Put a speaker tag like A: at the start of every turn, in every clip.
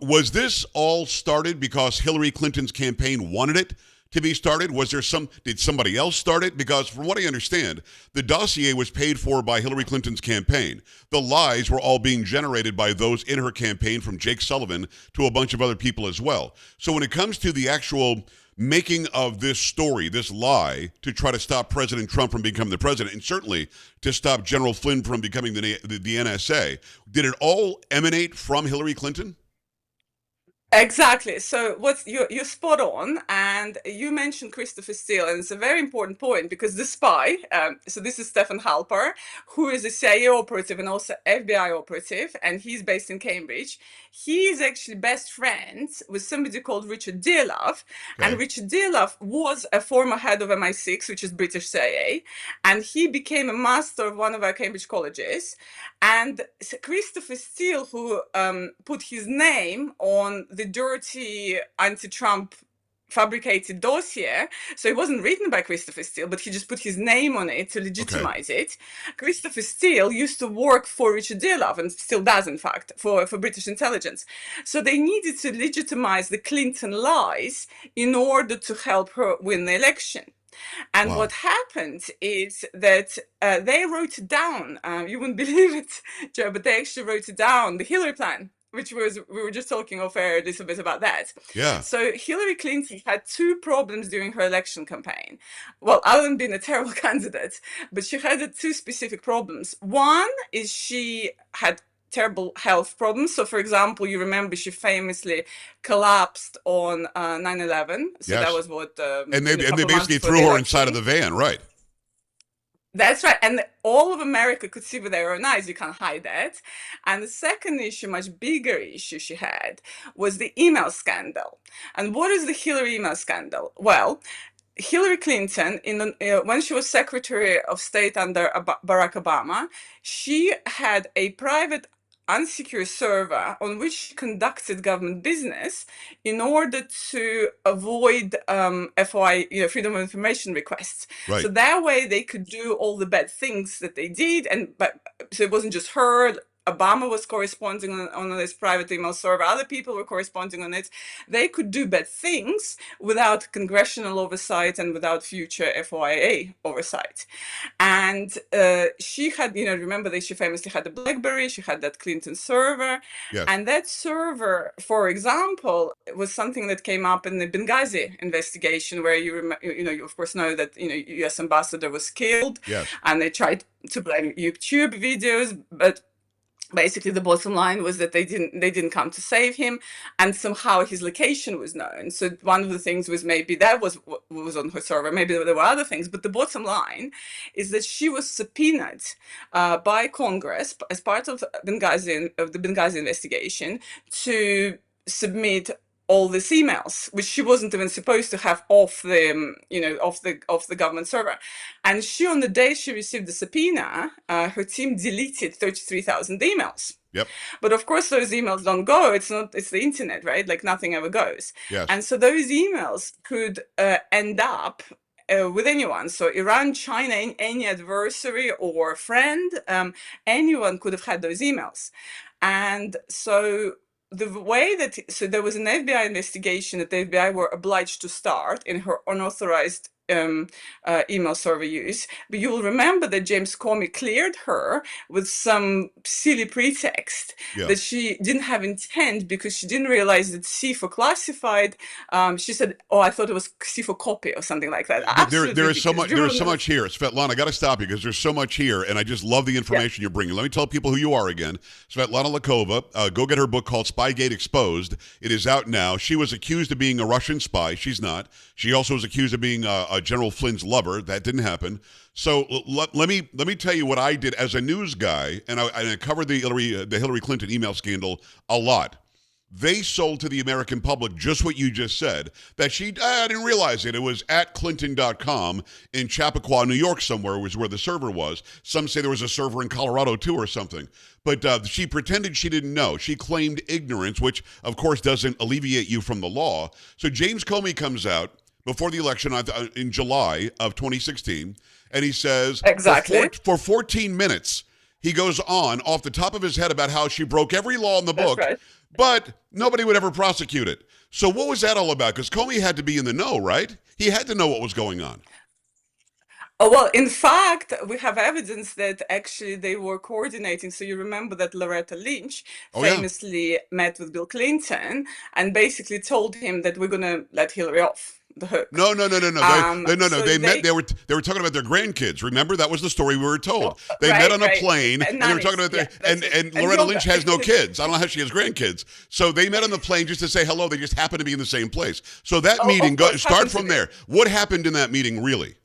A: Was this all started because Hillary Clinton's campaign wanted it to be started? Did somebody else start it? Because from what I understand, the dossier was paid for by Hillary Clinton's campaign. The lies were all being generated by those in her campaign, from Jake Sullivan to a bunch of other people as well. So when it comes to the actual making of this story, this lie, to try to stop President Trump from becoming the president, and certainly to stop General Flynn from becoming the NSA, did it all emanate from Hillary Clinton?
B: Exactly. So what you're spot on, and you mentioned Christopher Steele, and it's a very important point because the spy. So this is Stephen Halper, who is a CIA operative and also FBI operative, and he's based in Cambridge. He is actually best friends with somebody called Richard Dearlove, and
A: Okay.
B: Richard Dearlove was a former head of MI6, which is British CIA, and he became a master of one of our Cambridge colleges. And Christopher Steele, who put his name on the dirty anti-Trump fabricated dossier. So it wasn't written by Christopher Steele, but he just put his name on it to
A: Okay.
B: legitimize it. Christopher Steele used to work for Richard Dearlove, and still does, in fact, for British intelligence. So they needed to legitimize the Clinton lies in order to help her win the election. And
A: Wow.
B: what happened is that they wrote it down. You wouldn't believe it, Joe, but they actually wrote it down, the Hillary plan, which was, we were just talking off air a little bit about that.
A: Yeah.
B: So Hillary Clinton had two problems during her election campaign. Well, other than being a terrible candidate, but she had two specific problems. One is she had terrible health problems. So, for example, you remember she famously collapsed on 9/11. So that
A: Yes.
B: was what,
A: And
B: a
A: they
B: couple of months
A: basically
B: before
A: threw
B: the
A: her inside of
B: election.
A: the van, right?
B: That's right. And all of America could see with their own eyes. You can't hide that. And the second issue, much bigger issue she had, was the email scandal. And what is the Hillary email scandal? Well, Hillary Clinton, when she was Secretary of State under Barack Obama, she had a private unsecure server on which she conducted government business in order to avoid FOI, Freedom of Information requests.
A: Right.
B: So that way they could do all the bad things that they did, so it wasn't just her. Obama was corresponding on this private email server. Other people were corresponding on it. They could do bad things without congressional oversight and without future FOIA oversight. And she had, remember that she famously had a BlackBerry. She had that Clinton server.
A: Yes.
B: And that server, for example, was something that came up in the Benghazi investigation, where you of course know that, U.S. ambassador was killed,
A: Yes.
B: and they tried to blame YouTube videos, but basically the bottom line was that they didn't come to save him, and somehow his location was known. So one of the things was maybe that was what was on her server, maybe there were other things, but the bottom line is that she was subpoenaed by Congress as part of the Benghazi investigation to submit all these emails, which she wasn't even supposed to have off the government server. And she, on the day she received the subpoena, her team deleted 33,000 emails.
A: Yep.
B: But of course, those emails don't go. It's the internet, right? Like nothing ever goes.
A: Yes.
B: And so those emails could end up with anyone. So Iran, China, any adversary or friend, anyone could have had those emails. And so there was an FBI investigation that the FBI were obliged to start in her unauthorized email server use. But you will remember that James Comey cleared her with some silly pretext
A: Yeah.
B: that she didn't have intent, because she didn't realize that C for classified. She said, "Oh, I thought it was C for copy," or something like that. Absolutely
A: There is so
B: ridiculous.
A: much. There is so much here, Svetlana. I got to stop you because there's so much here, and I just love the
B: Yeah.
A: information you're bringing. Let me tell people who you are again. Svetlana Lokhova. Go get her book called "SpyGate Exposed." It is out now. She was accused of being a Russian spy. She's not. She also was accused of being General Flynn's lover. That didn't happen. So let me tell you what I did as a news guy, and I covered the Hillary Clinton email scandal a lot. They sold to the American public just what you just said, that I didn't realize it. It was at Clinton.com in Chappaqua, New York somewhere was where the server was. Some say there was a server in Colorado too or something. But she pretended she didn't know. She claimed ignorance, which of course doesn't alleviate you from the law. So James Comey comes out before the election in July of 2016, and he says,
B: Exactly.
A: for 14 minutes, he goes on off the top of his head about how she broke every law in the
B: That's
A: book,
B: right.
A: but nobody would ever prosecute it. So what was that all about? Because Comey had to be in the know, right? He had to know what was going on.
B: Oh, well, in fact, we have evidence that actually they were coordinating. So you remember that Loretta Lynch
A: Oh yeah.
B: famously met with Bill Clinton and basically told him that we're going to let Hillary off the hook.
A: No, no, no, no, no. No.
B: So
A: They met.
B: they,
A: They were talking about their grandkids. Remember, that was the story we were
B: oh,
A: told. They met
B: right,
A: on a
B: right.
A: plane,
B: And
A: and they were talking
B: nannies,
A: about
B: yeah,
A: their.
B: that's it.
A: And
B: And
A: Loretta
B: yoga.
A: Lynch has no kids. I don't know how she has grandkids. So they met on the plane just to say hello. They just happened to be in the same place. So that
B: Oh,
A: meeting.
B: of course,
A: Start
B: happened to
A: from
B: be.
A: there. What happened in that meeting, really?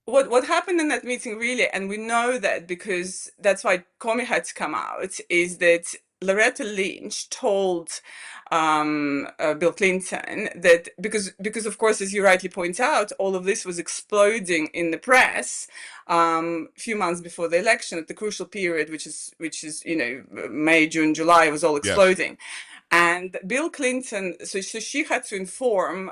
B: What happened in that meeting really, and we know that because that's why Comey had to come out, is that Loretta Lynch told Bill Clinton that because of course, as you rightly point out, all of this was exploding in the press a few months before the election at the crucial period, which is May, June, July was all
A: Yes.
B: exploding. And Bill Clinton, so she had to inform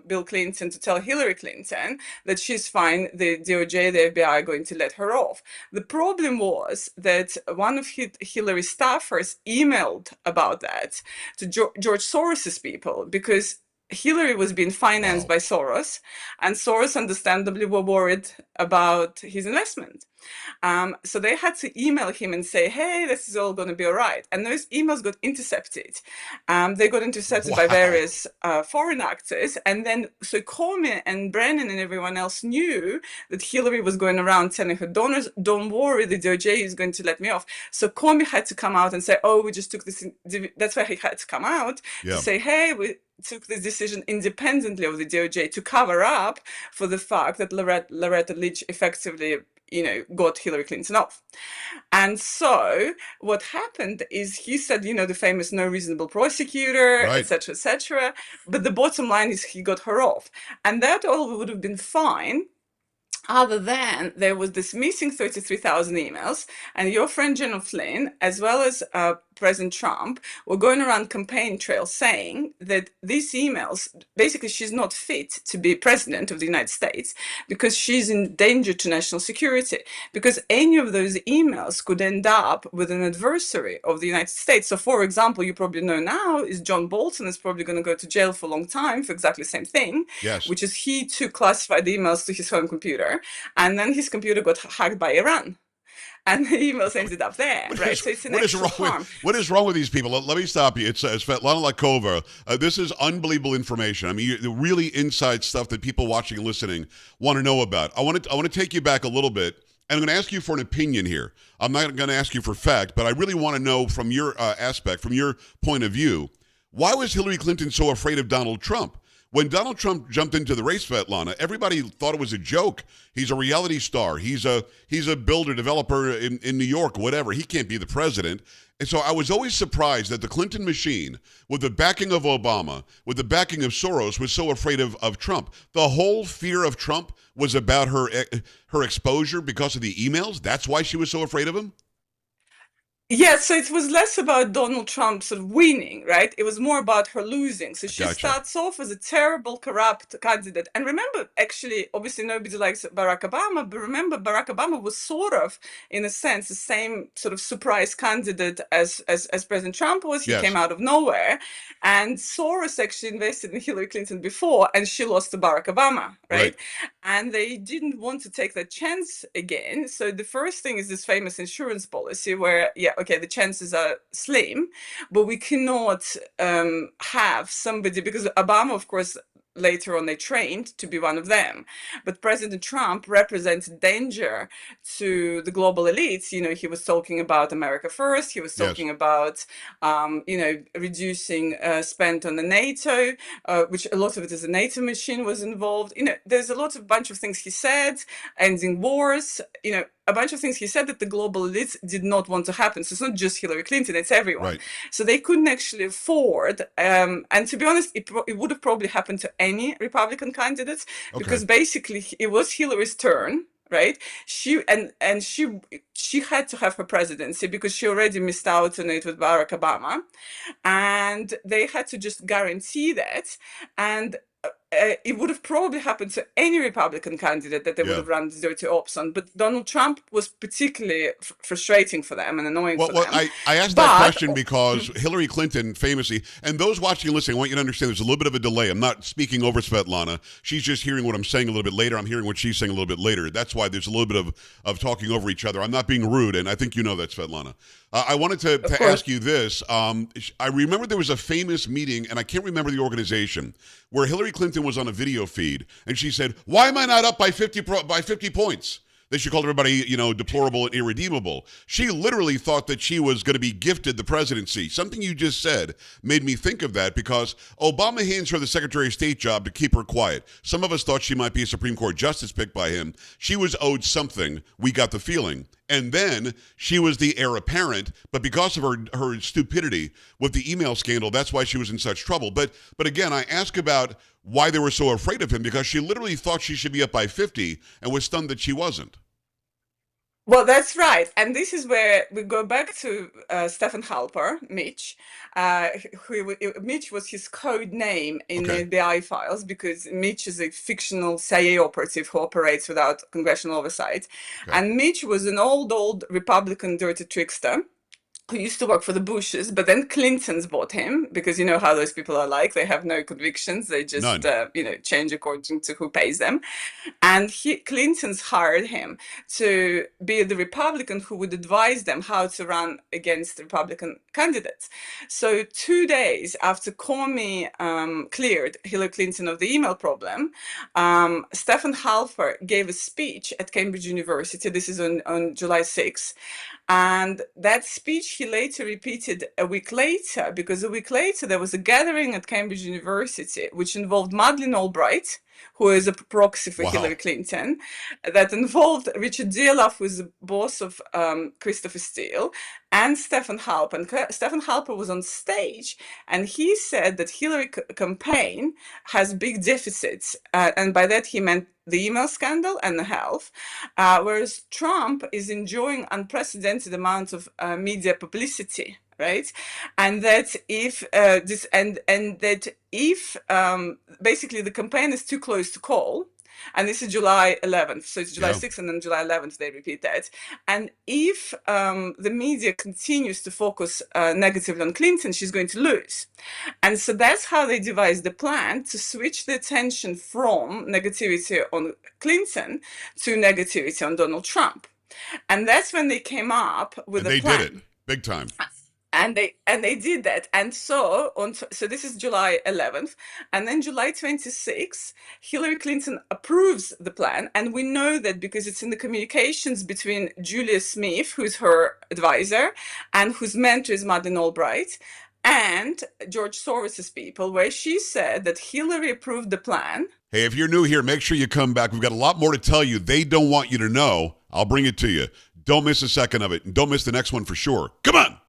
B: Bill Clinton to tell Hillary Clinton that she's fine, the DOJ, the FBI are going to let her off. The problem was that one of Hillary's staffers emailed about that to George Soros's people because Hillary was being financed
A: Wow.
B: by Soros, and Soros understandably were worried about his investment. So they had to email him and say, hey, this is all going to be all right. And those emails got intercepted. They got intercepted by
A: Wow.
B: various foreign actors. And then, so Comey and Brennan and everyone else knew that Hillary was going around telling her donors, don't worry, the DOJ is going to let me off. So Comey had to come out and say, oh, we just took this. That's why he had to come out to
A: Yeah.
B: say, hey, we took this decision independently of the DOJ to cover up for the fact that Loretta Lynch effectively got Hillary Clinton off. And so what happened is he said, the famous no reasonable prosecutor,
A: Right.
B: etc., etc. But the bottom line is he got her off. And that all would have been fine other than there was this missing 33,000 emails, and your friend General Flynn, as well as President Trump, were going around campaign trail saying that these emails, basically she's not fit to be president of the United States because she's in danger to national security, because any of those emails could end up with an adversary of the United States. So for example, you probably know now is John Bolton is probably going to go to jail for a long time for exactly the same thing,
A: Yes.
B: which is he took classified emails to his home computer, and then his computer got hacked by Iran, and the emails ended up there, right? So it's an extra harm.
A: What is wrong with these people? Let me stop you. It's Svetlana Lokhova. This is unbelievable information. I mean, really inside stuff that people watching and listening want to know about. I want to take you back a little bit, and I'm going to ask you for an opinion here. I'm not going to ask you for fact, but I really want to know from your aspect, from your point of view, why was Hillary Clinton so afraid of Donald Trump? When Donald Trump jumped into the race, Svetlana, everybody thought it was a joke. He's a reality star. He's a builder, developer in New York, whatever. He can't be the president. And so I was always surprised that the Clinton machine, with the backing of Obama, with the backing of Soros, was so afraid of Trump. The whole fear of Trump was about her exposure because of the emails. That's why she was so afraid of him?
B: Yeah, so it was less about Donald Trump sort of winning, right? It was more about her losing. So she
A: Gotcha.
B: starts off as a terrible, corrupt candidate. And remember, actually, obviously nobody likes Barack Obama, but remember, Barack Obama was sort of, in a sense, the same sort of surprise candidate as President Trump was. He came
A: Yes.
B: out of nowhere. And Soros actually invested in Hillary Clinton before, and she lost to Barack Obama,
A: Right.
B: right? And they didn't want to take that chance again. So the first thing is this famous insurance policy where, yeah, okay, the chances are slim, but we cannot have somebody, because Obama, of course, later on they trained to be one of them. But President Trump represents danger to the global elites. He was talking about America first. He was
A: Yes.
B: talking about, reducing spend on the NATO, which a lot of it is a NATO machine was involved. There's a lot of bunch of things he said, ending wars, a bunch of things he said that the global elites did not want to happen. So it's not just Hillary Clinton, it's everyone.
A: Right.
B: So they couldn't actually afford, and to be honest, it would have probably happened to any Republican candidates,
A: Okay.
B: because basically it was Hillary's turn, right? She had to have her presidency because she already missed out on it with Barack Obama, and they had to just guarantee that. And it would have probably happened to any Republican candidate that they would
A: Yeah.
B: have run the dirty ops on. But Donald Trump was particularly frustrating for them and annoying
A: Well,
B: for
A: well,
B: them.
A: I asked that
B: But
A: question because Hillary Clinton famously, and those watching and listening, I want you to understand there's a little bit of a delay. I'm not speaking over Svetlana. She's just hearing what I'm saying a little bit later. I'm hearing what she's saying a little bit later. That's why there's a little bit of talking over each other. I'm not being rude, and I think you know that, Svetlana. I wanted to ask you this. I remember there was a famous meeting, and I can't remember the organization, where Hillary Clinton was on a video feed, and she said, "Why am I not up by 50 points?" That she called everybody, deplorable and irredeemable. She literally thought that she was going to be gifted the presidency. Something you just said made me think of that because Obama hands her the Secretary of State job to keep her quiet. Some of us thought she might be a Supreme Court justice picked by him. She was owed something. We got the feeling. And then she was the heir apparent, but because of her stupidity with the email scandal, that's why she was in such trouble. But again, I ask about why they were so afraid of him because she literally thought she should be up by 50 and was stunned that she wasn't.
B: Well, that's right. And this is where we go back to Stephen Halper, Mitch. Mitch was his code name in the FBI files because Mitch is a fictional CIA operative who operates without congressional oversight. And Mitch was an old Republican dirty trickster who used to work for the Bushes, but then Clintons bought him because you know how those people are like. They have no convictions. They just, change according to who pays them. And Clintons hired him to be the Republican who would advise them how to run against Republican candidates. So 2 days after Comey cleared Hillary Clinton of the email problem, Stephen Halper gave a speech at Cambridge University. This is on July 6th. And that speech he later repeated a week later, because a week later there was a gathering at Cambridge University which involved Madeleine Albright, who is a proxy for Hillary Clinton, that involved Richard Dearlove, who is the boss of Christopher Steele, and Stephen Halper. And Stephen Halper was on stage, and he said that Hillary campaign has big deficits, and by that he meant the email scandal and the health, whereas Trump is enjoying unprecedented amounts of media publicity, right? And that if basically the campaign is too close to call, and this is July 11th, so it's July 6th, and then July 11th they repeat that. And if the media continues to focus negatively on Clinton, she's going to lose. And so that's how they devised the plan to switch the attention from negativity on Clinton to negativity on Donald Trump. And that's when they came up with a plan.
A: They did it big time.
B: And they did that. And so this is July 11th. And then July 26th, Hillary Clinton approves the plan. And we know that because it's in the communications between Julia Smith, who's her advisor, and whose mentor is Madeleine Albright, and George Soros's people, where she said that Hillary approved the plan.
A: Hey, if you're new here, make sure you come back. We've got a lot more to tell you. They don't want you to know. I'll bring it to you. Don't miss a second of it. And don't miss the next one for sure. Come on.